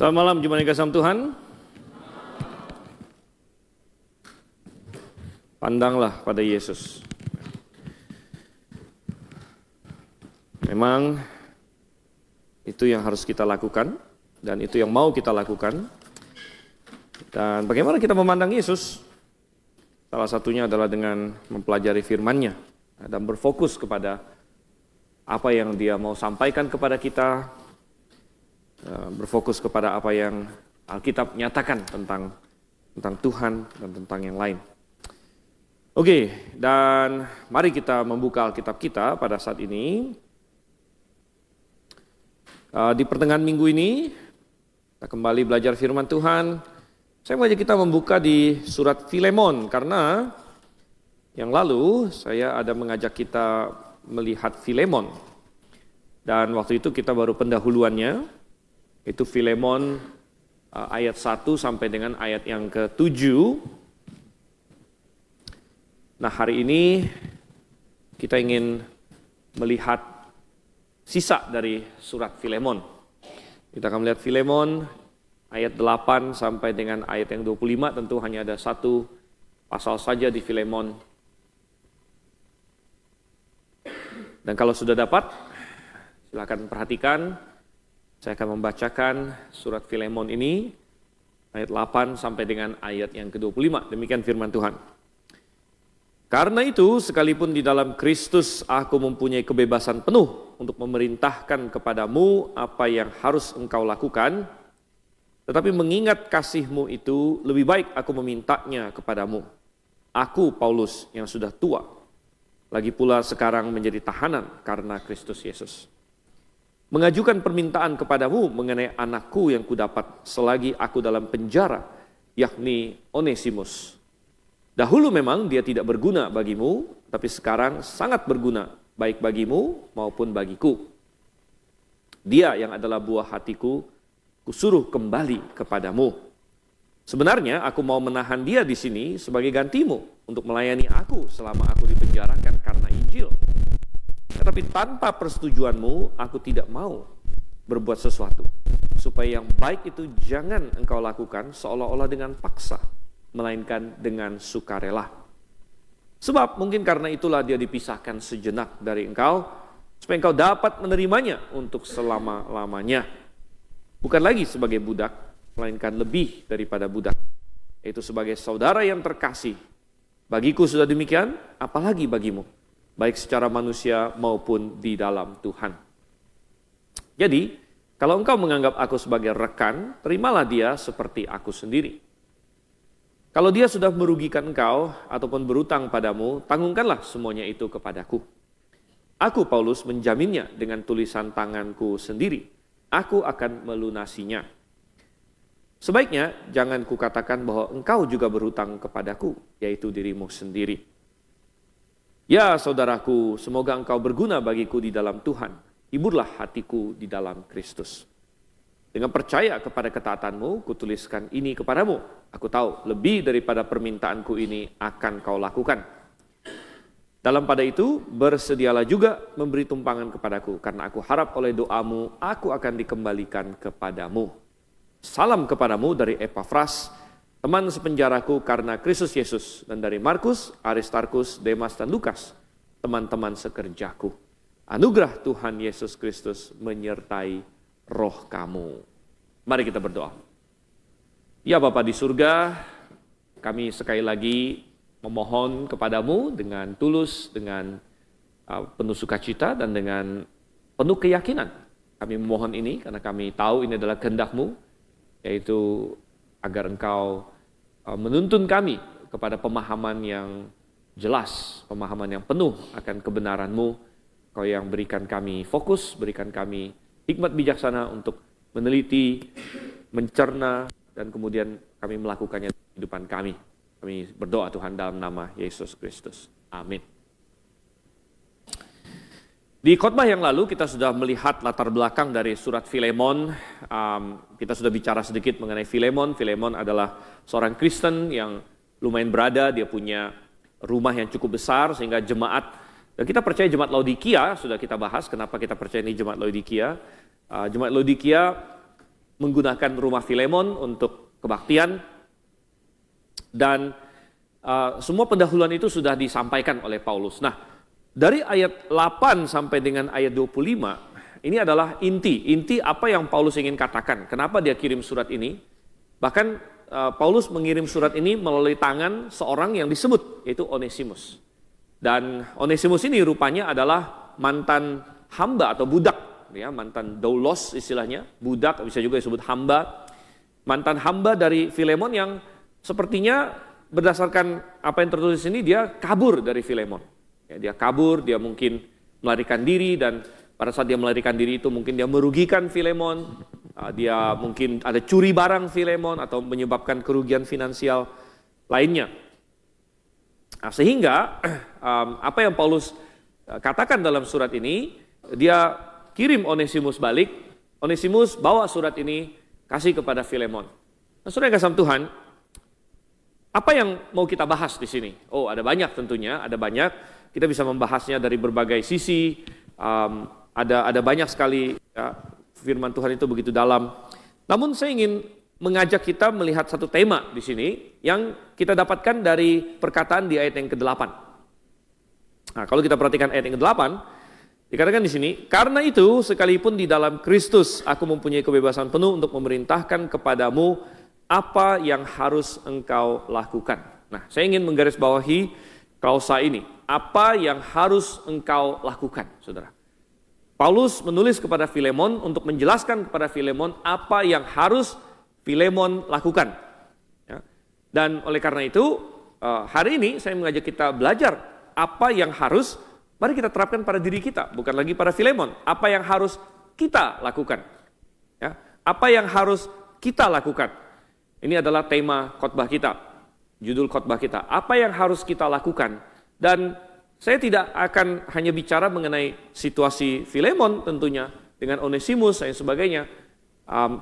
Selamat malam, jemaat yang kasih Tuhan. Pandanglah pada Yesus. Memang itu yang harus kita lakukan dan itu yang mau kita lakukan. Dan bagaimana kita memandang Yesus? Salah satunya adalah dengan mempelajari firman-Nya dan berfokus kepada apa yang Dia mau sampaikan kepada kita, berfokus kepada apa yang Alkitab nyatakan tentang Tuhan dan tentang yang lain. Oke, dan mari kita membuka Alkitab kita pada saat ini. Di pertengahan minggu ini, kita kembali belajar firman Tuhan. Saya mengajak kita membuka di surat Filemon, karena yang lalu saya ada mengajak kita melihat Filemon. Dan waktu itu kita baru pendahuluannya, itu Filemon ayat 1 sampai dengan ayat yang ke-7. Nah, hari ini kita ingin melihat sisa dari surat Filemon. Kita akan melihat Filemon ayat 8 sampai dengan ayat yang 25, tentu hanya ada satu pasal saja di Filemon. Dan kalau sudah dapat, silakan perhatikan. Saya akan membacakan surat Filemon ini, ayat 8 sampai dengan ayat yang ke-25. Demikian firman Tuhan. Karena itu, sekalipun di dalam Kristus aku mempunyai kebebasan penuh untuk memerintahkan kepadamu apa yang harus engkau lakukan, tetapi mengingat kasih-Mu itu, lebih baik aku memintanya kepadamu. Aku, Paulus, yang sudah tua, lagi pula sekarang menjadi tahanan karena Kristus Yesus, mengajukan permintaan kepadamu mengenai anakku yang kudapat selagi aku dalam penjara, yakni Onesimus. Dahulu memang dia tidak berguna bagimu, tapi sekarang sangat berguna, baik bagimu maupun bagiku. Dia yang adalah buah hatiku, kusuruh kembali kepadamu. Sebenarnya aku mau menahan dia di sini sebagai gantimu untuk melayani aku selama aku dipenjarakan karena Injil. Tetapi tanpa persetujuanmu, aku tidak mau berbuat sesuatu. Supaya yang baik itu jangan engkau lakukan seolah-olah dengan paksa, melainkan dengan sukarela. Sebab mungkin karena itulah dia dipisahkan sejenak dari engkau, supaya engkau dapat menerimanya untuk selama-lamanya. Bukan lagi sebagai budak, melainkan lebih daripada budak, yaitu sebagai saudara yang terkasih. Bagiku sudah demikian, apalagi bagimu, baik secara manusia maupun di dalam Tuhan. Jadi, kalau engkau menganggap aku sebagai rekan, terimalah dia seperti aku sendiri. Kalau dia sudah merugikan engkau ataupun berutang padamu, tanggungkanlah semuanya itu kepadaku. Aku, Paulus, menjaminnya dengan tulisan tanganku sendiri. Aku akan melunasinya. Sebaiknya, jangan kukatakan bahwa engkau juga berhutang kepadaku, yaitu dirimu sendiri. Ya saudaraku, semoga engkau berguna bagiku di dalam Tuhan. Hiburlah hatiku di dalam Kristus. Dengan percaya kepada ketaatanmu, kutuliskan ini kepadamu. Aku tahu lebih daripada permintaanku ini akan kau lakukan. Dalam pada itu, bersedialah juga memberi tumpangan kepadaku, karena aku harap oleh doamu, aku akan dikembalikan kepadamu. Salam kepadamu dari Epafras, teman sepenjaraku karena Kristus Yesus, dan dari Markus, Aristarkus, Demas, dan Lukas, teman-teman sekerjaku. Anugerah Tuhan Yesus Kristus menyertai roh kamu. Mari kita berdoa. Ya Bapa di surga, kami sekali lagi memohon kepadamu dengan tulus, dengan penuh sukacita, dan dengan penuh keyakinan. Kami memohon ini karena kami tahu ini adalah kehendak-Mu, yaitu agar Engkau menuntun kami kepada pemahaman yang jelas, pemahaman yang penuh akan kebenaran-Mu. Kau yang berikan kami fokus, berikan kami hikmat bijaksana untuk meneliti, mencerna, dan kemudian kami melakukannya di kehidupan kami. Kami berdoa Tuhan dalam nama Yesus Kristus. Amin. Di khotbah yang lalu kita sudah melihat latar belakang dari surat Filemon. Kita sudah bicara sedikit mengenai Filemon. Filemon adalah seorang Kristen yang lumayan berada, dia punya rumah yang cukup besar sehingga jemaat, dan kita percaya jemaat Laodikia, sudah kita bahas kenapa kita percaya ini jemaat Laodikia. Jemaat Laodikia menggunakan rumah Filemon untuk kebaktian. Dan semua pendahuluan itu sudah disampaikan oleh Paulus. Nah, dari ayat 8 sampai dengan ayat 25, ini adalah inti apa yang Paulus ingin katakan. Kenapa dia kirim surat ini? Bahkan Paulus mengirim surat ini melalui tangan seorang yang disebut, yaitu Onesimus. Dan Onesimus ini rupanya adalah mantan hamba atau budak, ya, mantan doulos istilahnya, budak, bisa juga disebut hamba. Mantan hamba dari Filemon yang sepertinya berdasarkan apa yang tertulis ini, dia kabur dari Filemon. Ya, dia kabur, dia mungkin melarikan diri, dan pada saat dia melarikan diri itu mungkin dia merugikan Filemon, dia mungkin ada curi barang Filemon atau menyebabkan kerugian finansial lainnya. Nah, sehingga apa yang Paulus katakan dalam surat ini, dia kirim Onesimus balik. Onesimus bawa surat ini kasih kepada Filemon. Nah, saudara yang kasih Tuhan, apa yang mau kita bahas di sini? Oh, ada banyak tentunya, ada banyak. Kita bisa membahasnya dari berbagai sisi. Ada banyak sekali, ya, firman Tuhan itu begitu dalam. Namun saya ingin mengajak kita melihat satu tema di sini yang kita dapatkan dari perkataan di ayat yang ke-8. Nah, kalau kita perhatikan ayat yang ke-8, dikatakan di sini, karena itu sekalipun di dalam Kristus aku mempunyai kebebasan penuh untuk memerintahkan kepadamu apa yang harus engkau lakukan. Nah, saya ingin menggarisbawahi klausa ini, apa yang harus engkau lakukan, saudara. Paulus menulis kepada Filemon untuk menjelaskan kepada Filemon apa yang harus Filemon lakukan. Ya. Dan oleh karena itu, hari ini saya mengajak kita belajar apa yang harus, mari kita terapkan pada diri kita, bukan lagi pada Filemon. Apa yang harus kita lakukan. Ya. Apa yang harus kita lakukan. Ini adalah tema khotbah kita, judul khotbah kita. Apa yang harus kita lakukan. Dan saya tidak akan hanya bicara mengenai situasi Filemon tentunya, dengan Onesimus dan sebagainya.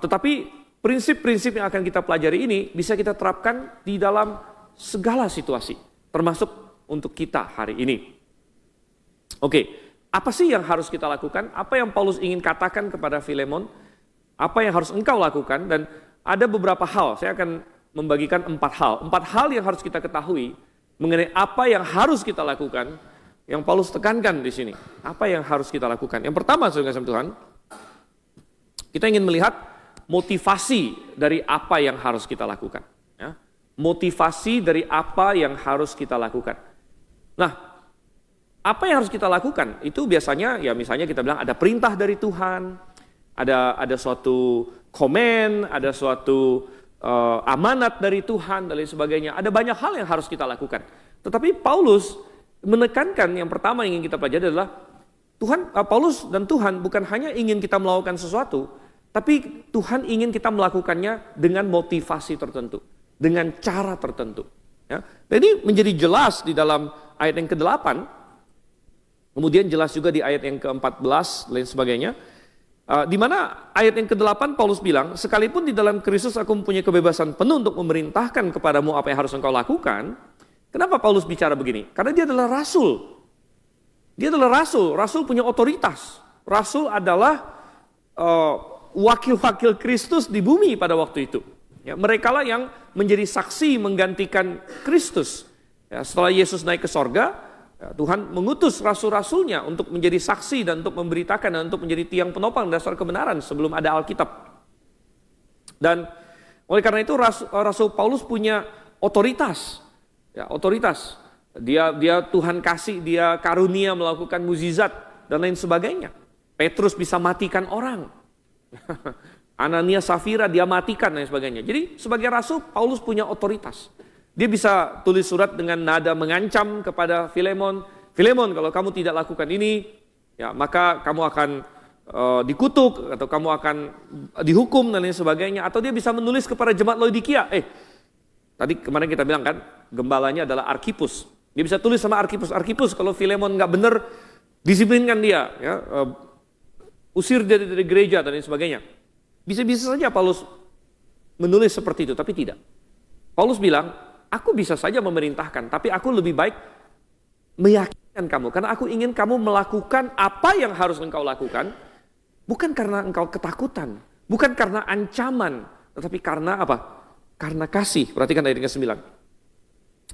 Tetapi prinsip-prinsip yang akan kita pelajari ini bisa kita terapkan di dalam segala situasi, termasuk untuk kita hari ini. Oke, apa sih yang harus kita lakukan? Apa yang Paulus ingin katakan kepada Filemon? Apa yang harus engkau lakukan? Dan ada beberapa hal, saya akan membagikan 4 hal. 4 hal yang harus kita ketahui mengenai apa yang harus kita lakukan, yang Paulus tekankan di sini. Apa yang harus kita lakukan? Yang pertama, saudara kasih Tuhan, kita ingin melihat motivasi dari apa yang harus kita lakukan. Ya. Motivasi dari apa yang harus kita lakukan. Nah, apa yang harus kita lakukan? Itu biasanya, ya misalnya kita bilang ada perintah dari Tuhan, ada suatu komen, ada suatu amanat dari Tuhan, dan lain sebagainya. Ada banyak hal yang harus kita lakukan. Tetapi Paulus menekankan yang pertama yang ingin kita pelajari adalah Paulus dan Tuhan bukan hanya ingin kita melakukan sesuatu, tapi Tuhan ingin kita melakukannya dengan motivasi tertentu, dengan cara tertentu. Ya. Jadi menjadi jelas di dalam ayat yang ke-8, kemudian jelas juga di ayat yang ke-14, lain sebagainya. Di mana ayat yang ke-8 Paulus bilang, sekalipun di dalam Kristus aku mempunyai kebebasan penuh untuk memerintahkan kepadamu apa yang harus engkau lakukan. Kenapa Paulus bicara begini? Karena dia adalah rasul. Dia adalah rasul. Rasul punya otoritas. Rasul adalah wakil-wakil Kristus di bumi pada waktu itu. Ya, merekalah yang menjadi saksi menggantikan Kristus. Ya, setelah Yesus naik ke sorga, ya, Tuhan mengutus rasul-rasulnya untuk menjadi saksi dan untuk memberitakan dan untuk menjadi tiang penopang dasar kebenaran sebelum ada Alkitab. Dan oleh karena itu Rasul Paulus punya otoritas. Ya, otoritas. Dia Tuhan kasih, dia karunia melakukan mukjizat dan lain sebagainya. Petrus bisa matikan orang. Ananias Safira dia matikan dan lain sebagainya. Jadi sebagai rasul Paulus punya otoritas. Dia bisa tulis surat dengan nada mengancam kepada Filemon. Filemon, kalau kamu tidak lakukan ini, ya maka kamu akan dikutuk atau kamu akan dihukum dan lain sebagainya. Atau dia bisa menulis kepada jemaat Laodikia. Tadi kemarin kita bilang kan, gembalanya adalah Arkhipus. Dia bisa tulis sama Arkhipus. Arkhipus, kalau Filemon nggak benar, disiplinkan dia, ya, usir dia dari gereja dan lain sebagainya. Bisa-bisa saja Paulus menulis seperti itu, tapi tidak. Paulus bilang, aku bisa saja memerintahkan, tapi aku lebih baik meyakinkan kamu. Karena aku ingin kamu melakukan apa yang harus engkau lakukan, bukan karena engkau ketakutan, Bukan karena ancaman, tetapi karena apa? Karena kasih. Perhatikan ayat ke-9.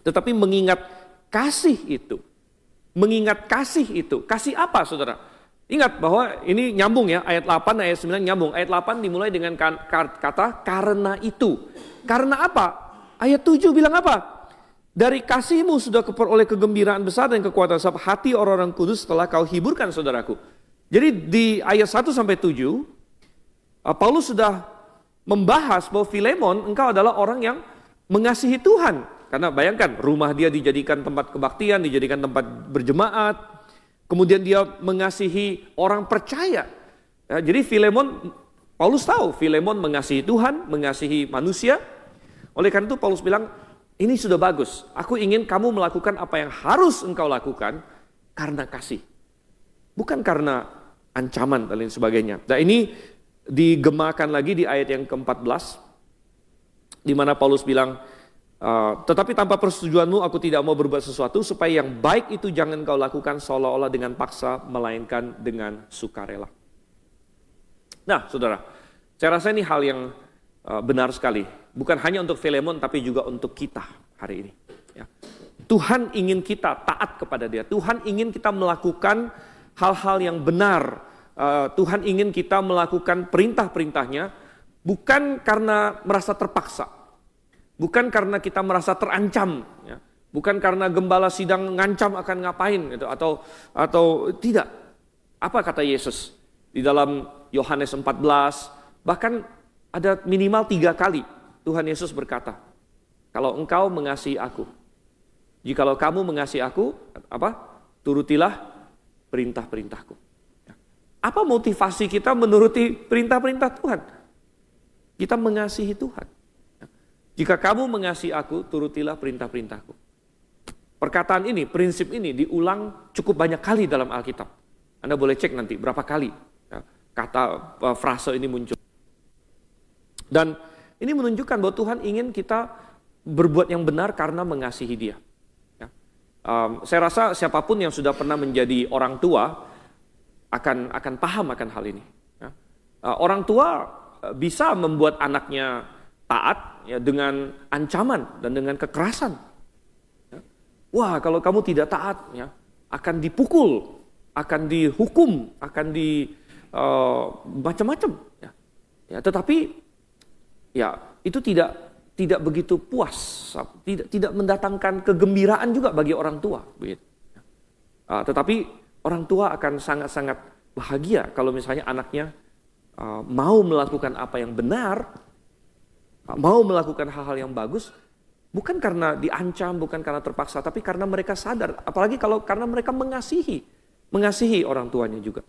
Tetapi mengingat kasih itu. Mengingat kasih itu. Kasih apa, saudara? Ingat bahwa ini nyambung ya, ayat 8, ayat 9 nyambung. Ayat 8 dimulai dengan kata karena itu. Karena apa? Ayat 7 bilang apa? Dari kasihmu sudah peroleh kegembiraan besar dan kekuatan sebab hati orang-orang kudus telah kau hiburkan, saudaraku. Jadi di ayat 1 sampai 7, Paulus sudah membahas bahwa Filemon, engkau adalah orang yang mengasihi Tuhan. Karena bayangkan, rumah dia dijadikan tempat kebaktian, dijadikan tempat berjemaat. Kemudian dia mengasihi orang percaya. Ya, jadi Paulus tahu Filemon mengasihi Tuhan, mengasihi manusia. Oleh karena itu Paulus bilang, ini sudah bagus. Aku ingin kamu melakukan apa yang harus engkau lakukan karena kasih. Bukan karena ancaman dan lain sebagainya. Nah ini digemakan lagi di ayat yang ke-14. Di mana Paulus bilang, tetapi tanpa persetujuanmu aku tidak mau berbuat sesuatu supaya yang baik itu jangan kau lakukan seolah-olah dengan paksa, melainkan dengan sukarela. Nah saudara, saya rasa ini hal yang benar sekali. Bukan hanya untuk Filemon tapi juga untuk kita hari ini. Ya. Tuhan ingin kita taat kepada Dia. Tuhan ingin kita melakukan hal-hal yang benar. Tuhan ingin kita melakukan perintah-perintahnya bukan karena merasa terpaksa. Bukan karena kita merasa terancam, ya. Bukan karena gembala sidang ngancam akan ngapain gitu, atau tidak. Apa kata Yesus di dalam Yohanes 14, bahkan ada minimal 3 kali Tuhan Yesus berkata, kalau engkau mengasihi aku, jikalau kamu mengasihi aku, turutilah perintah-perintahku. Ya. Apa motivasi kita menuruti perintah-perintah Tuhan? Kita mengasihi Tuhan. Jika kamu mengasihi aku, turutilah perintah-perintahku. Perkataan ini, prinsip ini diulang cukup banyak kali dalam Alkitab. Anda boleh cek nanti berapa kali kata frase ini muncul. Dan ini menunjukkan bahwa Tuhan ingin kita berbuat yang benar karena mengasihi Dia. Ya. Saya rasa siapapun yang sudah pernah menjadi orang tua akan paham akan hal ini. Ya. Orang tua bisa membuat anaknya taat ya, dengan ancaman dan dengan kekerasan. Ya. Wah, kalau kamu tidak taat, ya, akan dipukul, akan dihukum, akan macam-macam. Ya. Ya, tetapi ya itu tidak begitu puas, tidak mendatangkan kegembiraan juga bagi orang tua. Begitu. Tetapi orang tua akan sangat-sangat bahagia kalau misalnya anaknya mau melakukan apa yang benar, mau melakukan hal-hal yang bagus, bukan karena diancam, bukan karena terpaksa, tapi karena mereka sadar, apalagi karena mereka mengasihi orang tuanya juga.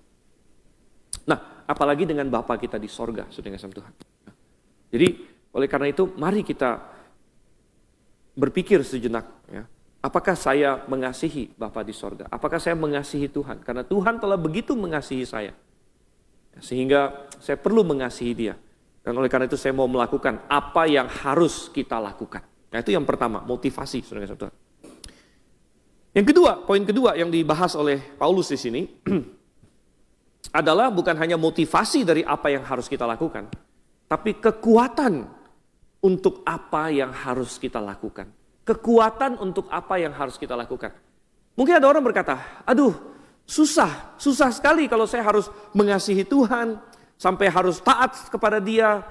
Nah, apalagi dengan Bapa kita di sorga, saudara kasih Tuhan. Jadi, oleh karena itu, mari kita berpikir sejenak, ya, apakah saya mengasihi Bapa di sorga? Apakah saya mengasihi Tuhan? Karena Tuhan telah begitu mengasihi saya, sehingga saya perlu mengasihi Dia. Dan oleh karena itu saya mau melakukan apa yang harus kita lakukan. Nah itu yang pertama, motivasi, saudara-saudara. Yang kedua, poin kedua yang dibahas oleh Paulus di sini adalah bukan hanya motivasi dari apa yang harus kita lakukan, tapi kekuatan untuk apa yang harus kita lakukan. Kekuatan untuk apa yang harus kita lakukan. Mungkin ada orang berkata, aduh susah sekali kalau saya harus mengasihi Tuhan, sampai harus taat kepada Dia,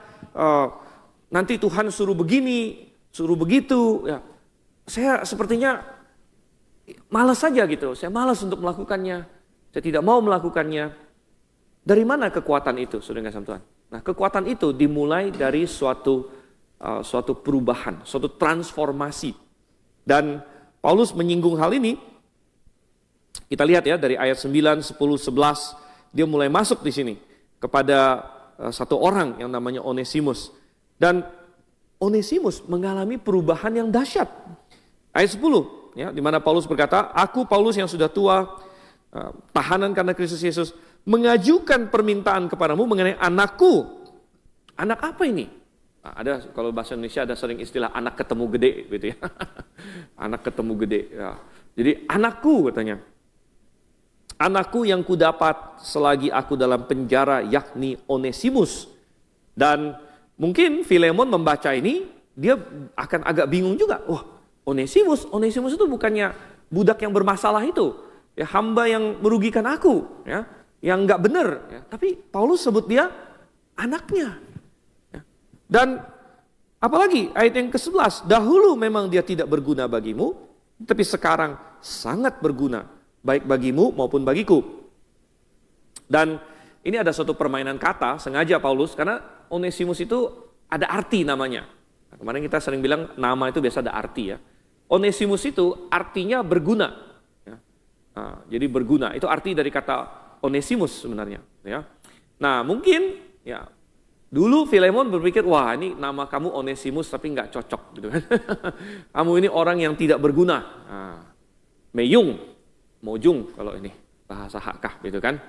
nanti Tuhan suruh begini, suruh begitu. Ya. Saya sepertinya malas saja gitu, saya malas untuk melakukannya, saya tidak mau melakukannya. Dari mana kekuatan itu, saudara kasih Tuhan? Nah, kekuatan itu dimulai dari suatu perubahan, suatu transformasi. Dan Paulus menyinggung hal ini. Kita lihat ya dari ayat 9, 10, 11, dia mulai masuk di sini kepada satu orang yang namanya Onesimus. Dan Onesimus mengalami perubahan yang dahsyat. Ayat 10, ya, di mana Paulus berkata, aku Paulus yang sudah tua, tahanan karena Kristus Yesus, mengajukan permintaan kepadamu mengenai anakku. Anak apa ini? Nah, ada kalau bahasa Indonesia ada sering istilah anak ketemu gede gitu ya. Anak ketemu gede. Ya. Jadi anakku katanya. Anakku yang kudapat selagi aku dalam penjara, yakni Onesimus. Dan mungkin Filemon membaca ini, dia akan agak bingung juga. Wah, Onesimus itu bukannya budak yang bermasalah itu, ya hamba yang merugikan aku, ya, yang nggak benar. Ya. Tapi Paulus sebut dia anaknya. Ya. Dan apalagi ayat yang ke-11, dahulu memang dia tidak berguna bagimu, tapi sekarang sangat berguna, baik bagimu maupun bagiku. Dan ini ada suatu permainan kata, sengaja Paulus, karena Onesimus itu ada arti namanya. Nah, kemarin kita sering bilang nama itu biasa ada arti ya. Onesimus itu artinya berguna. Ya. Nah, jadi berguna, itu arti dari kata Onesimus sebenarnya. Ya. Nah mungkin ya dulu Filemon berpikir, wah ini nama kamu Onesimus tapi nggak cocok gitu kan. Kamu ini orang yang tidak berguna. Nah, Mojung kalau ini bahasa Hakka gitu kan.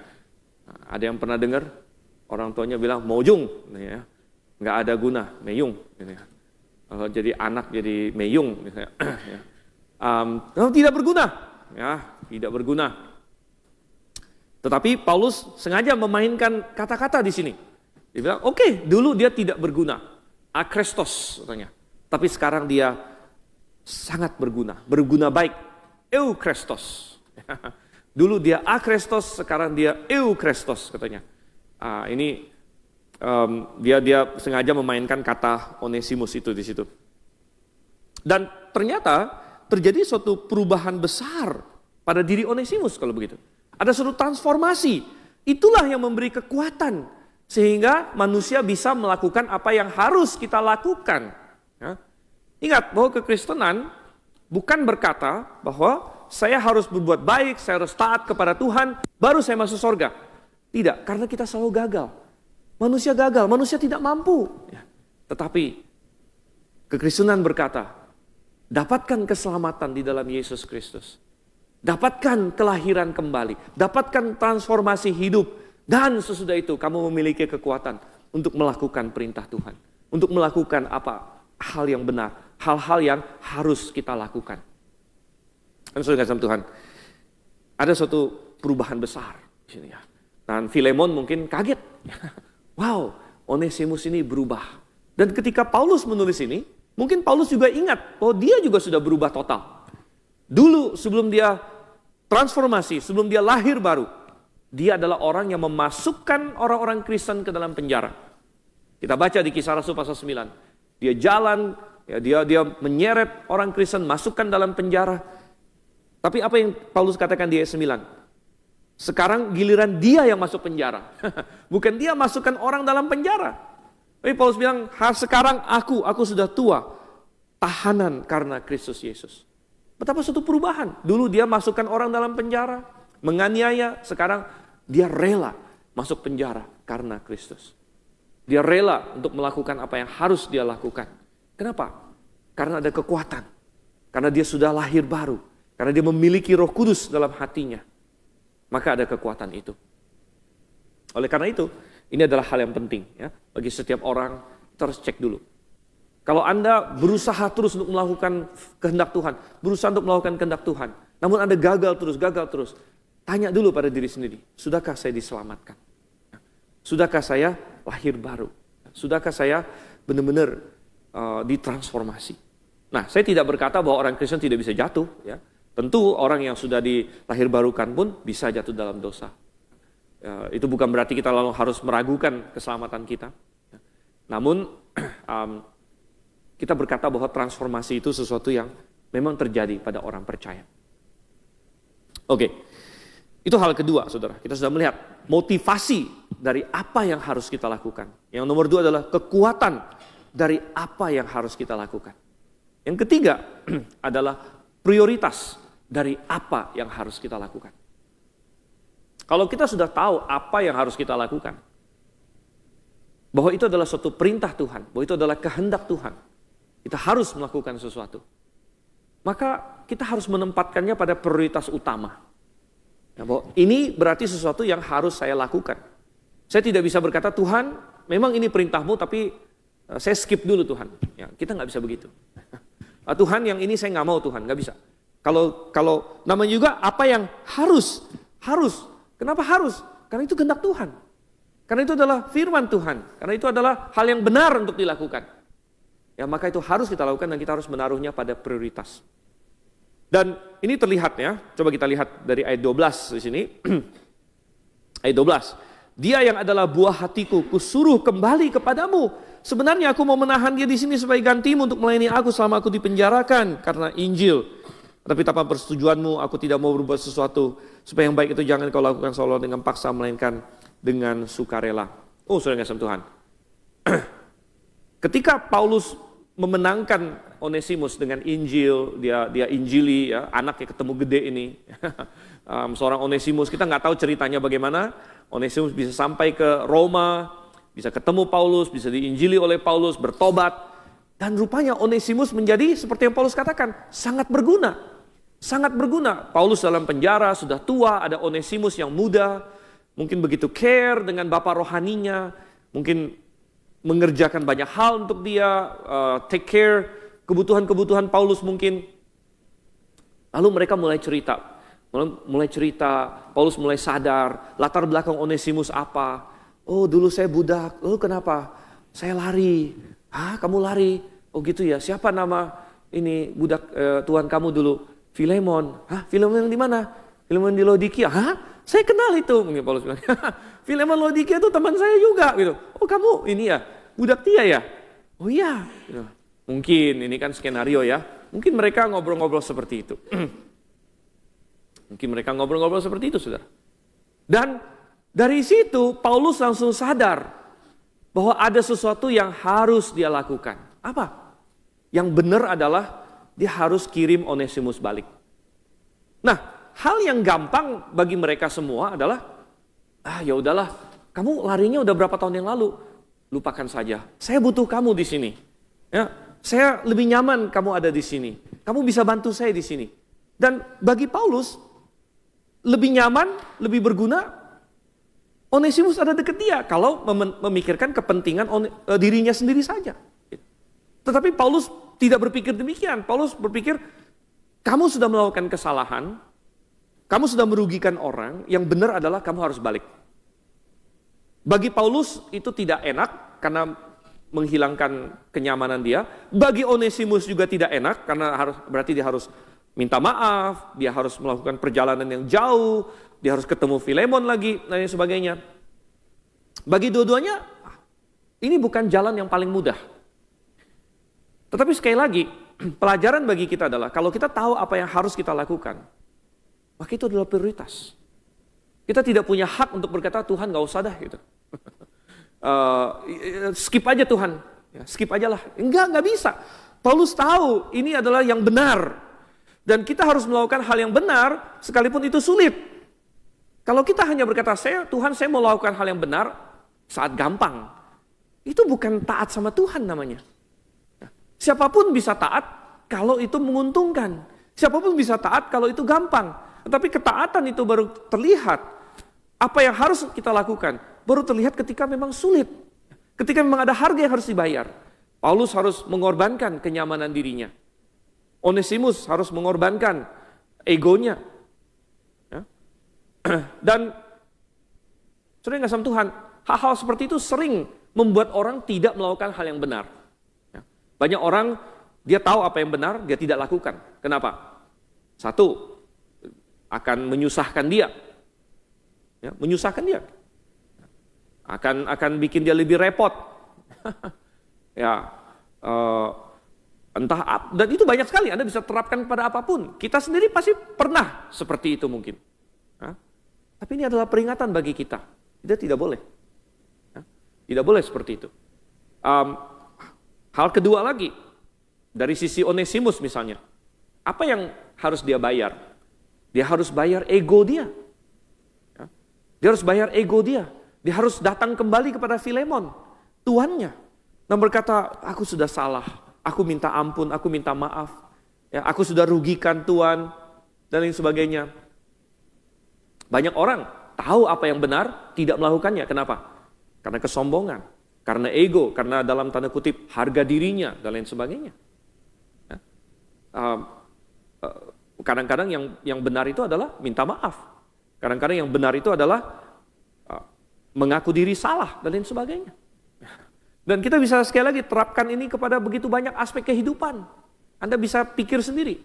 Nah, ada yang pernah dengar orang tuanya bilang Mojung, ya, nggak ada guna, Meyung. Gitu ya. Kalau jadi anak jadi Meyung, misalnya, ya. Tidak berguna, ya, tidak berguna. Tetapi Paulus sengaja memainkan kata-kata di sini. Dia bilang, oke, dulu dia tidak berguna, akrestos katanya. Tapi sekarang dia sangat berguna baik, eukrestos. Dulu dia akrestos, sekarang dia eukrestos katanya. Ini dia sengaja memainkan kata Onesimus itu di situ. Dan ternyata terjadi suatu perubahan besar pada diri Onesimus kalau begitu. Ada suatu transformasi. Itulah yang memberi kekuatan sehingga manusia bisa melakukan apa yang harus kita lakukan. Ya. Ingat bahwa kekristenan bukan berkata bahwa saya harus berbuat baik, saya harus taat kepada Tuhan, baru saya masuk surga. Tidak, karena kita selalu gagal. Manusia gagal, manusia tidak mampu. Ya. Tetapi kekristenan berkata, dapatkan keselamatan di dalam Yesus Kristus. Dapatkan kelahiran kembali, dapatkan transformasi hidup. Dan sesudah itu kamu memiliki kekuatan untuk melakukan perintah Tuhan. Untuk melakukan hal yang benar, hal-hal yang harus kita lakukan. Dan saudara kasih Tuhan, ada suatu perubahan besar di sini ya. Dan Filemon mungkin kaget. Wow, Onesimus ini berubah. Dan ketika Paulus menulis ini, mungkin Paulus juga ingat bahwa dia juga sudah berubah total. Dulu sebelum dia transformasi, sebelum dia lahir baru, dia adalah orang yang memasukkan orang-orang Kristen ke dalam penjara. Kita baca di Kisah Rasul pasal 9. Dia jalan, ya, dia menyeret orang Kristen, masukkan dalam penjara. Tapi apa yang Paulus katakan di ayat 9? Sekarang giliran dia yang masuk penjara. Bukan dia masukkan orang dalam penjara. Tapi Paulus bilang, sekarang aku sudah tua, tahanan karena Kristus Yesus. Betapa suatu perubahan. Dulu dia masukkan orang dalam penjara, menganiaya, sekarang dia rela masuk penjara karena Kristus. Dia rela untuk melakukan apa yang harus dia lakukan. Kenapa? Karena ada kekuatan. Karena dia sudah lahir baru. Karena dia memiliki Roh Kudus dalam hatinya. Maka ada kekuatan itu. Oleh karena itu, ini adalah hal yang penting ya, bagi setiap orang. Kita harus cek dulu. Kalau Anda berusaha terus untuk melakukan kehendak Tuhan, berusaha untuk melakukan kehendak Tuhan, namun Anda gagal terus, tanya dulu pada diri sendiri, sudahkah saya diselamatkan? Sudahkah saya lahir baru? Sudahkah saya benar-benar ditransformasi? Nah, saya tidak berkata bahwa orang Kristen tidak bisa jatuh. Ya. Tentu orang yang sudah dilahir barukan pun bisa jatuh dalam dosa. Itu bukan berarti kita lalu harus meragukan keselamatan kita. Namun, kita berkata bahwa transformasi itu sesuatu yang memang terjadi pada orang percaya. Oke, itu hal kedua, saudara. Kita sudah melihat motivasi dari apa yang harus kita lakukan. Yang nomor 2 adalah kekuatan dari apa yang harus kita lakukan. Yang ketiga adalah prioritas dari apa yang harus kita lakukan. Kalau kita sudah tahu apa yang harus kita lakukan, bahwa itu adalah suatu perintah Tuhan, bahwa itu adalah kehendak Tuhan, kita harus melakukan sesuatu, maka kita harus menempatkannya pada prioritas utama. Ya, bahwa ini berarti sesuatu yang harus saya lakukan. Saya tidak bisa berkata, Tuhan memang ini perintahmu tapi saya skip dulu Tuhan. Ya, kita nggak bisa begitu. Tuhan yang ini saya nggak mau Tuhan, nggak bisa. Kalau namanya juga apa yang harus. Kenapa harus? Karena itu kehendak Tuhan. Karena itu adalah firman Tuhan. Karena itu adalah hal yang benar untuk dilakukan. Ya, maka itu harus kita lakukan dan kita harus menaruhnya pada prioritas. Dan ini terlihat ya. Coba kita lihat dari ayat 12 di sini. Ayat 12. Dia yang adalah buah hatiku, kusuruh kembali kepadamu. Sebenarnya aku mau menahan dia di sini sebagai gantimu untuk melayani aku selama aku dipenjarakan karena Injil. Tapi tanpa persetujuanmu, aku tidak mau berbuat sesuatu. Supaya yang baik itu jangan kau lakukan seolah dengan paksa, melainkan dengan sukarela. Oh, saudara yang kasih Tuhan. Ketika Paulus memenangkan Onesimus dengan Injil, dia injili, ya, anaknya ketemu gede ini. Seorang Onesimus, kita nggak tahu ceritanya bagaimana. Onesimus bisa sampai ke Roma, bisa ketemu Paulus, bisa diinjili oleh Paulus, bertobat. Dan rupanya Onesimus menjadi seperti yang Paulus katakan, sangat berguna. Sangat berguna. Paulus dalam penjara, sudah tua, ada Onesimus yang muda, mungkin begitu care dengan bapak rohaninya, mungkin mengerjakan banyak hal untuk dia, take care kebutuhan-kebutuhan Paulus mungkin. Lalu mereka mulai cerita, Paulus mulai sadar, latar belakang Onesimus apa. Oh, dulu saya budak, lalu kenapa? Saya lari. Hah, kamu lari? Oh gitu ya, siapa nama ini budak Tuhan kamu dulu? Filemon. Hah, Filemon yang di mana? Filemon di Laodikia. Hah? Saya kenal itu. Mungkin Paulus bilang, Filemon Laodikia itu teman saya juga. Gitu. Oh kamu ini ya, budak dia ya? Oh iya. Gitu. Mungkin ini kan skenario ya. Mungkin mereka ngobrol-ngobrol seperti itu. Mungkin mereka ngobrol-ngobrol seperti itu, saudara. Dan dari situ Paulus langsung sadar bahwa ada sesuatu yang harus dia lakukan. Apa? Yang benar adalah dia harus kirim Onesimus balik. Nah, hal yang gampang bagi mereka semua adalah, ya udahlah, kamu larinya udah berapa tahun yang lalu, lupakan saja. Saya butuh kamu di sini. Ya, saya lebih nyaman kamu ada di sini. Kamu bisa bantu saya di sini. Dan bagi Paulus, lebih nyaman, lebih berguna, Onesimus ada dekat dia kalau memikirkan kepentingan dirinya sendiri saja. Tetapi Paulus tidak berpikir demikian. Paulus berpikir, kamu sudah melakukan kesalahan, kamu sudah merugikan orang, yang benar adalah kamu harus balik. Bagi Paulus itu tidak enak karena menghilangkan kenyamanan dia. Bagi Onesimus juga tidak enak karena berarti dia harus minta maaf, dia harus melakukan perjalanan yang jauh, dia harus ketemu Filemon lagi, dan lain sebagainya. Bagi dua-duanya, ini bukan jalan yang paling mudah. Tetapi sekali lagi, pelajaran bagi kita adalah kalau kita tahu apa yang harus kita lakukan, maka itu adalah prioritas. Kita tidak punya hak untuk berkata, Tuhan gak usah dah gitu. Skip aja Tuhan, ya, skip aja lah. Enggak bisa. Paulus tahu ini adalah yang benar. Dan kita harus melakukan hal yang benar sekalipun itu sulit. Kalau kita hanya berkata, Tuhan saya mau lakukan hal yang benar saat gampang. Itu bukan taat sama Tuhan namanya. Siapapun bisa taat kalau itu menguntungkan. Siapapun bisa taat kalau itu gampang. Tetapi ketaatan itu baru terlihat. Apa yang harus kita lakukan baru terlihat ketika memang sulit. Ketika memang ada harga yang harus dibayar. Paulus harus mengorbankan kenyamanan dirinya. Onesimus harus mengorbankan egonya. Ya. Dan saudara yang kasih Tuhan, hal-hal seperti itu sering membuat orang tidak melakukan hal yang benar. Banyak orang, dia tahu apa yang benar, dia tidak lakukan. Kenapa? Satu, akan menyusahkan dia. Ya, menyusahkan dia. Akan bikin dia lebih repot. Ya, dan itu banyak sekali, Anda bisa terapkan pada apapun. Kita sendiri pasti pernah seperti itu mungkin. Ya. Tapi ini adalah peringatan bagi kita. Kita tidak boleh. Ya. Tidak boleh seperti itu. Hal kedua lagi, dari sisi Onesimus misalnya, apa yang harus dia bayar? Dia harus bayar ego dia. Ya. Dia harus bayar ego dia. Dia harus datang kembali kepada Filemon, tuannya. Dan berkata, aku sudah salah, aku minta ampun, aku minta maaf. Ya, aku sudah rugikan Tuhan, dan lain sebagainya. Banyak orang tahu apa yang benar, tidak melakukannya. Kenapa? Karena kesombongan. Karena ego, karena dalam tanda kutip harga dirinya dan lain sebagainya. Ya. Kadang-kadang yang benar itu adalah minta maaf. Kadang-kadang yang benar itu adalah mengaku diri salah, dan lain sebagainya. Dan kita bisa sekali lagi terapkan ini kepada begitu banyak aspek kehidupan. Anda bisa pikir sendiri,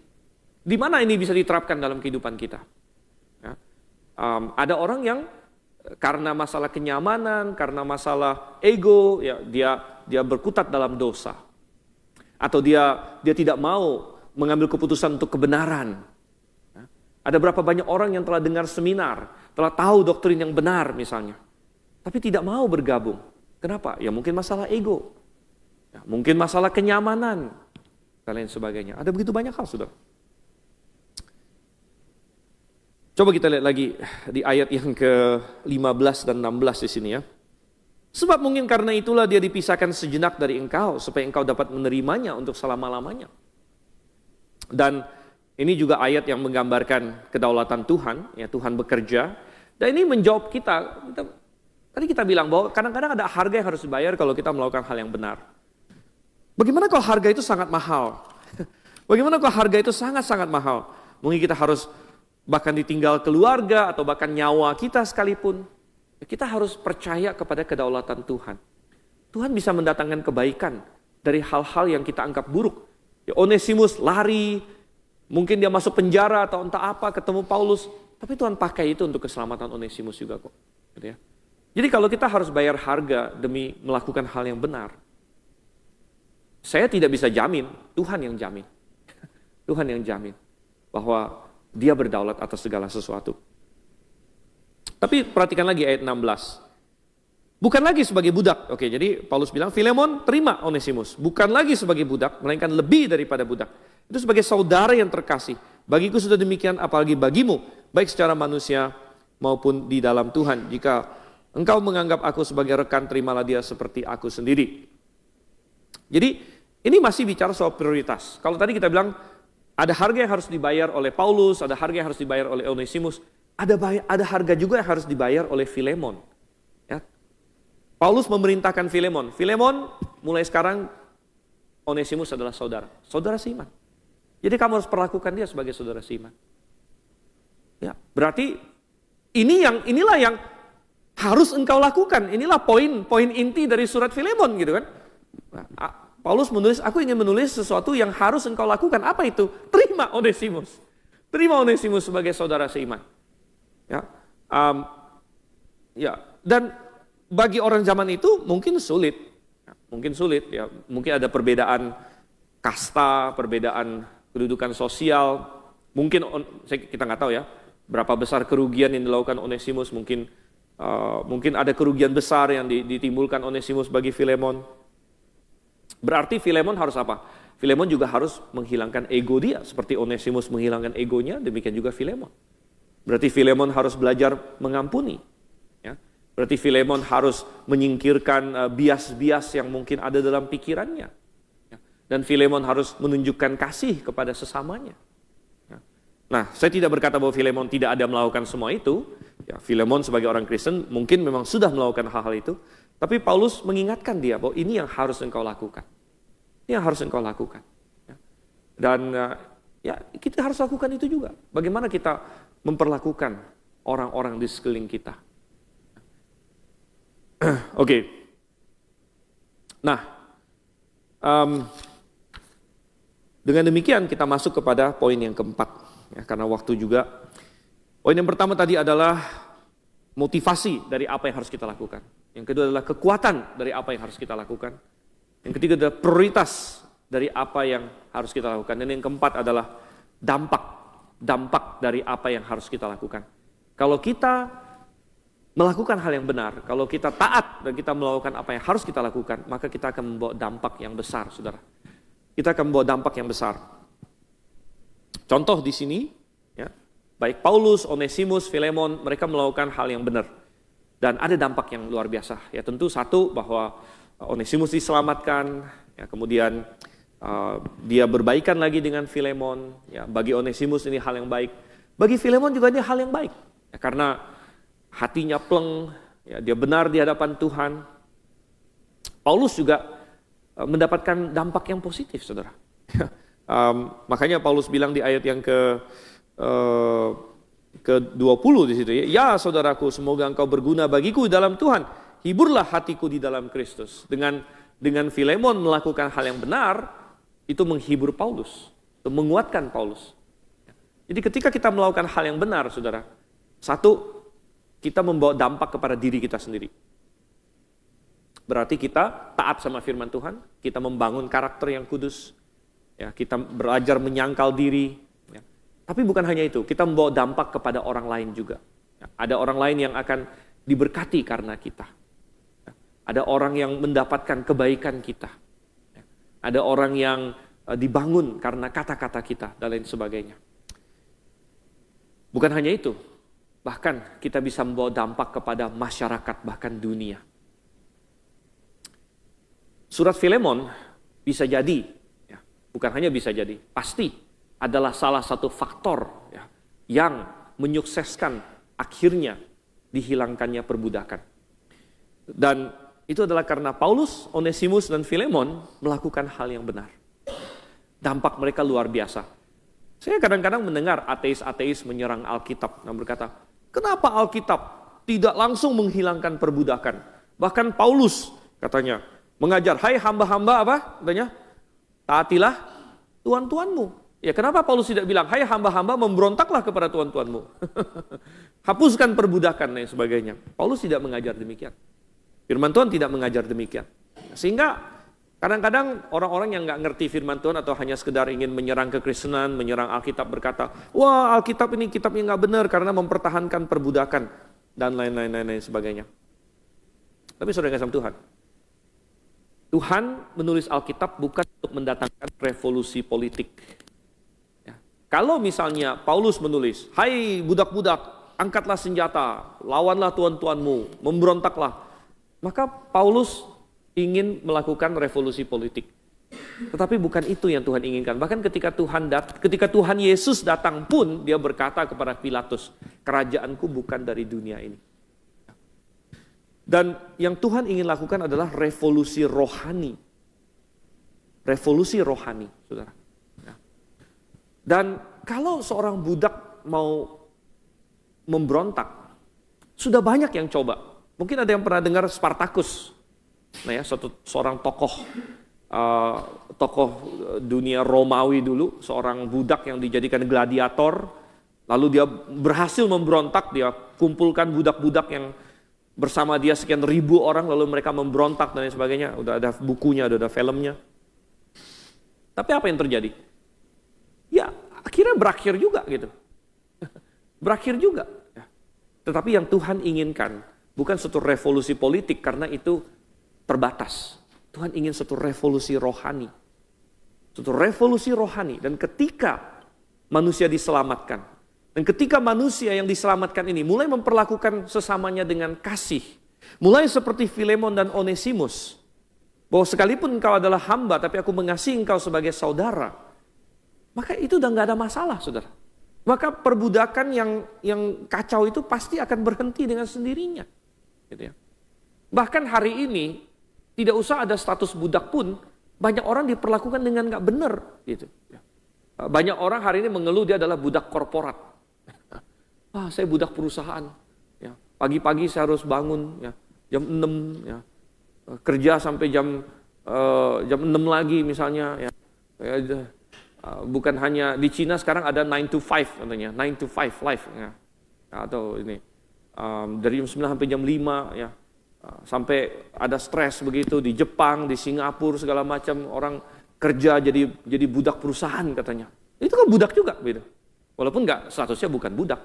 di mana ini bisa diterapkan dalam kehidupan kita. Ya. Ada orang yang karena masalah kenyamanan, karena masalah ego, ya dia berkutat dalam dosa. Atau dia tidak mau mengambil keputusan untuk kebenaran. Ya. Ada berapa banyak orang yang telah dengar seminar, telah tahu doktrin yang benar misalnya, tapi tidak mau bergabung. Kenapa? Ya mungkin masalah ego, ya, mungkin masalah kenyamanan, dan lain sebagainya. Ada begitu banyak hal, saudara. Coba kita lihat lagi di ayat yang ke-15 dan 16 di sini ya. Sebab mungkin karena itulah dia dipisahkan sejenak dari engkau, supaya engkau dapat menerimanya untuk selama-lamanya. Dan ini juga ayat yang menggambarkan kedaulatan Tuhan, ya Tuhan bekerja. Dan ini menjawab kita tadi kita bilang bahwa kadang-kadang ada harga yang harus dibayar kalau kita melakukan hal yang benar. Bagaimana kalau harga itu sangat mahal? Bagaimana kalau harga itu sangat-sangat mahal? Mungkin kita harus bahkan ditinggal keluarga atau bahkan nyawa kita sekalipun. Kita harus percaya kepada kedaulatan Tuhan. Tuhan bisa mendatangkan kebaikan dari hal-hal yang kita anggap buruk. Ya, Onesimus lari, mungkin dia masuk penjara atau entah apa, ketemu Paulus. Tapi Tuhan pakai itu untuk keselamatan Onesimus juga kok. Gitu ya. Jadi kalau kita harus bayar harga demi melakukan hal yang benar, saya tidak bisa jamin, Tuhan yang jamin. Tuhan yang jamin bahwa Dia berdaulat atas segala sesuatu. Tapi perhatikan lagi ayat 16. Bukan lagi sebagai budak. Oke, jadi Paulus bilang, Filemon terima Onesimus. Bukan lagi sebagai budak, melainkan lebih daripada budak. Itu sebagai saudara yang terkasih. Bagiku sudah demikian, apalagi bagimu, baik secara manusia maupun di dalam Tuhan. Jika engkau menganggap aku sebagai rekan, terimalah dia seperti aku sendiri. Jadi ini masih bicara soal prioritas. Kalau tadi kita bilang ada harga yang harus dibayar oleh Paulus, ada harga yang harus dibayar oleh Onesimus, ada harga juga yang harus dibayar oleh Filemon. Ya. Paulus memerintahkan Filemon, mulai sekarang Onesimus adalah saudara seiman. Jadi kamu harus perlakukan dia sebagai saudara seiman. Ya, berarti inilah yang harus engkau lakukan. Inilah poin inti dari surat Filemon gitu kan. Nah, Paulus menulis, aku ingin menulis sesuatu yang harus engkau lakukan. Apa itu? Terima Onesimus. Terima Onesimus sebagai saudara seiman. Ya, dan bagi orang zaman itu mungkin sulit. Ya, mungkin ada perbedaan kasta, perbedaan kedudukan sosial. Mungkin kita nggak tahu ya berapa besar kerugian yang dilakukan Onesimus. Mungkin ada kerugian besar yang ditimbulkan Onesimus bagi Filemon. Berarti Filemon harus apa? Filemon juga harus menghilangkan ego dia. Seperti Onesimus menghilangkan egonya, demikian juga Filemon. Berarti Filemon harus belajar mengampuni. Ya. Berarti Filemon harus menyingkirkan bias-bias yang mungkin ada dalam pikirannya. Ya. Dan Filemon harus menunjukkan kasih kepada sesamanya. Ya. Nah, saya tidak berkata bahwa Filemon tidak ada melakukan semua itu. Ya, Filemon sebagai orang Kristen mungkin memang sudah melakukan hal-hal itu, tapi Paulus mengingatkan dia bahwa ini yang harus engkau lakukan. Ini yang harus engkau lakukan. Ya. Dan ya kita harus lakukan itu juga. Bagaimana kita memperlakukan orang-orang di sekeliling kita. Oke. Nah, dengan demikian kita masuk kepada poin yang keempat. Ya, karena waktu juga. Poin yang pertama tadi adalah motivasi dari apa yang harus kita lakukan. Yang kedua adalah kekuatan dari apa yang harus kita lakukan. Yang ketiga adalah prioritas dari apa yang harus kita lakukan. Dan yang keempat adalah dampak dari apa yang harus kita lakukan. Kalau kita melakukan hal yang benar, kalau kita taat dan kita melakukan apa yang harus kita lakukan, maka kita akan membawa dampak yang besar, saudara. Kita akan membawa dampak yang besar. Contoh di sini, ya, baik Paulus, Onesimus, Filemon, mereka melakukan hal yang benar. Dan ada dampak yang luar biasa. Ya tentu satu, bahwa Onesimus diselamatkan, ya, kemudian dia berbaikan lagi dengan Filemon. Ya, bagi Onesimus ini hal yang baik. Bagi Filemon juga ini hal yang baik. Ya, karena hatinya pleng, ya, dia benar di hadapan Tuhan. Paulus juga mendapatkan dampak yang positif, saudara. Makanya Paulus bilang di ayat yang ke-20 di situ ya. Ya saudaraku, semoga engkau berguna bagiku dalam Tuhan. Hiburlah hatiku di dalam Kristus. Dengan Filemon melakukan hal yang benar, itu menghibur Paulus, itu menguatkan Paulus. Jadi ketika kita melakukan hal yang benar, saudara, satu, kita membawa dampak kepada diri kita sendiri. Berarti kita taat sama firman Tuhan, kita membangun karakter yang kudus, ya, kita belajar menyangkal diri. Ya. Tapi bukan hanya itu, kita membawa dampak kepada orang lain juga. Ya, ada orang lain yang akan diberkati karena kita. Ya, ada orang yang mendapatkan kebaikan kita. Ya, ada orang yang dibangun karena kata-kata kita dan lain sebagainya. Bukan hanya itu, bahkan kita bisa membawa dampak kepada masyarakat, bahkan dunia. Surat Filemon bisa jadi, ya, bukan hanya bisa jadi, pasti adalah salah satu faktor ya, yang menyukseskan akhirnya dihilangkannya perbudakan. Dan itu adalah karena Paulus, Onesimus, dan Filemon melakukan hal yang benar. Dampak mereka luar biasa. Saya kadang-kadang mendengar ateis-ateis menyerang Alkitab dan berkata, kenapa Alkitab tidak langsung menghilangkan perbudakan? Bahkan Paulus katanya mengajar, hai hamba-hamba apa? Katanya, taatilah tuan-tuanmu. Ya kenapa Paulus tidak bilang, hai hamba-hamba memberontaklah kepada tuan-tuanmu. Hapuskan perbudakan dan sebagainya. Paulus tidak mengajar demikian. Firman Tuhan tidak mengajar demikian. Sehingga kadang-kadang orang-orang yang nggak ngerti firman Tuhan atau hanya sekedar ingin menyerang kekristenan, menyerang Alkitab berkata, wah Alkitab ini kitabnya nggak benar karena mempertahankan perbudakan dan lain-lain sebagainya. Tapi saudara kasih Tuhan, Tuhan menulis Alkitab bukan untuk mendatangkan revolusi politik. Ya. Kalau misalnya Paulus menulis, hai budak-budak, angkatlah senjata, lawanlah tuan-tuanmu, memberontaklah, maka Paulus ingin melakukan revolusi politik. Tetapi bukan itu yang Tuhan inginkan. Bahkan ketika Tuhan Yesus datang pun, dia berkata kepada Pilatus, kerajaanku bukan dari dunia ini. Dan yang Tuhan ingin lakukan adalah revolusi rohani. Revolusi rohani, saudara. Dan kalau seorang budak mau memberontak, sudah banyak yang coba. Mungkin ada yang pernah dengar Spartacus. Nah ya, seorang tokoh dunia Romawi dulu, seorang budak yang dijadikan gladiator, lalu dia berhasil memberontak, dia kumpulkan budak-budak yang bersama dia sekian ribu orang, lalu mereka memberontak dan lain sebagainya, udah ada bukunya, udah ada filmnya. Tapi apa yang terjadi? Ya akhirnya berakhir juga gitu, berakhir juga. Tetapi yang Tuhan inginkan bukan suatu revolusi politik karena itu terbatas. Tuhan ingin suatu revolusi rohani. Suatu revolusi rohani. Dan ketika manusia diselamatkan, dan ketika manusia yang diselamatkan ini mulai memperlakukan sesamanya dengan kasih, mulai seperti Filemon dan Onesimus, bahwa sekalipun engkau adalah hamba, tapi aku mengasihi engkau sebagai saudara, maka itu udah gak ada masalah, saudara. Maka perbudakan yang kacau itu pasti akan berhenti dengan sendirinya. Gitu ya. Bahkan hari ini, tidak usah ada status budak pun, banyak orang diperlakukan dengan gak benar. Gitu. Banyak orang hari ini mengeluh dia adalah budak korporat. Saya budak perusahaan. Ya. Pagi-pagi saya harus bangun ya, jam 6, ya. Kerja sampai jam 6 lagi misalnya. Ya. Bukan hanya di Cina sekarang ada 9 to 5 katanya, 9 to 5 life. Ya. Atau ini dari jam 9 sampai jam 5 ya. Sampai ada stres begitu di Jepang, di Singapura segala macam, orang kerja jadi budak perusahaan katanya. Itu kan budak juga gitu. Walaupun statusnya bukan budak.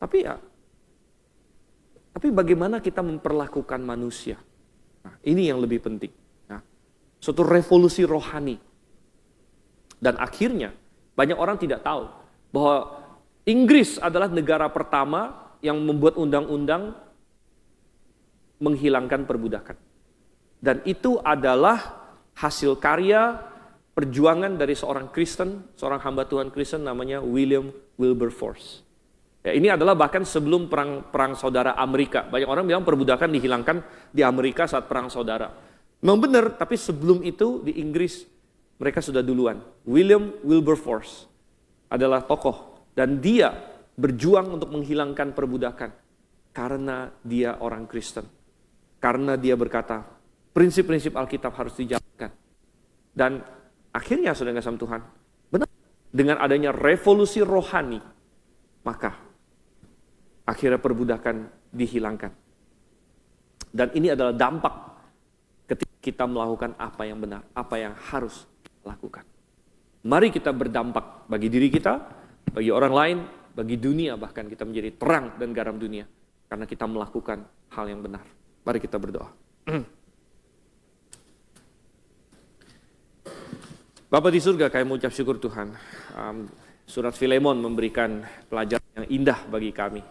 Tapi bagaimana kita memperlakukan manusia? Nah, ini yang lebih penting. Nah, suatu revolusi rohani. Dan akhirnya banyak orang tidak tahu bahwa Inggris adalah negara pertama yang membuat undang-undang menghilangkan perbudakan. Dan itu adalah hasil karya perjuangan dari seorang Kristen, seorang hamba Tuhan Kristen namanya William Wilberforce. Ya, ini adalah bahkan sebelum perang saudara Amerika. Banyak orang bilang perbudakan dihilangkan di Amerika saat perang saudara. Memang benar, tapi sebelum itu di Inggris mereka sudah duluan. William Wilberforce adalah tokoh dan dia berjuang untuk menghilangkan perbudakan karena dia orang Kristen. Karena dia berkata, prinsip-prinsip Alkitab harus dijalankan. Dan akhirnya saudara kasih Tuhan, benar, dengan adanya revolusi rohani, maka akhirnya perbudakan dihilangkan. Dan ini adalah dampak ketika kita melakukan apa yang benar, apa yang harus lakukan. Mari kita berdampak bagi diri kita, bagi orang lain, bagi dunia, bahkan kita menjadi terang dan garam dunia karena kita melakukan hal yang benar. Mari kita berdoa. Bapa di surga, kami mengucap syukur Tuhan. Surat Filemon memberikan pelajaran yang indah bagi kami.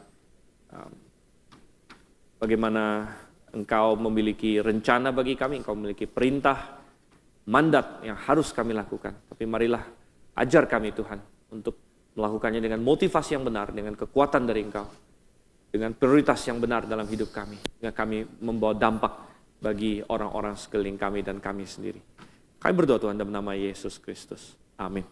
Bagaimana Engkau memiliki rencana bagi kami, Engkau memiliki perintah, mandat yang harus kami lakukan. Tapi marilah ajar kami Tuhan untuk melakukannya dengan motivasi yang benar, dengan kekuatan dari Engkau, dengan prioritas yang benar dalam hidup kami, sehingga kami membawa dampak bagi orang-orang sekeliling kami dan kami sendiri. Kami berdoa Tuhan dalam nama Yesus Kristus. Amin.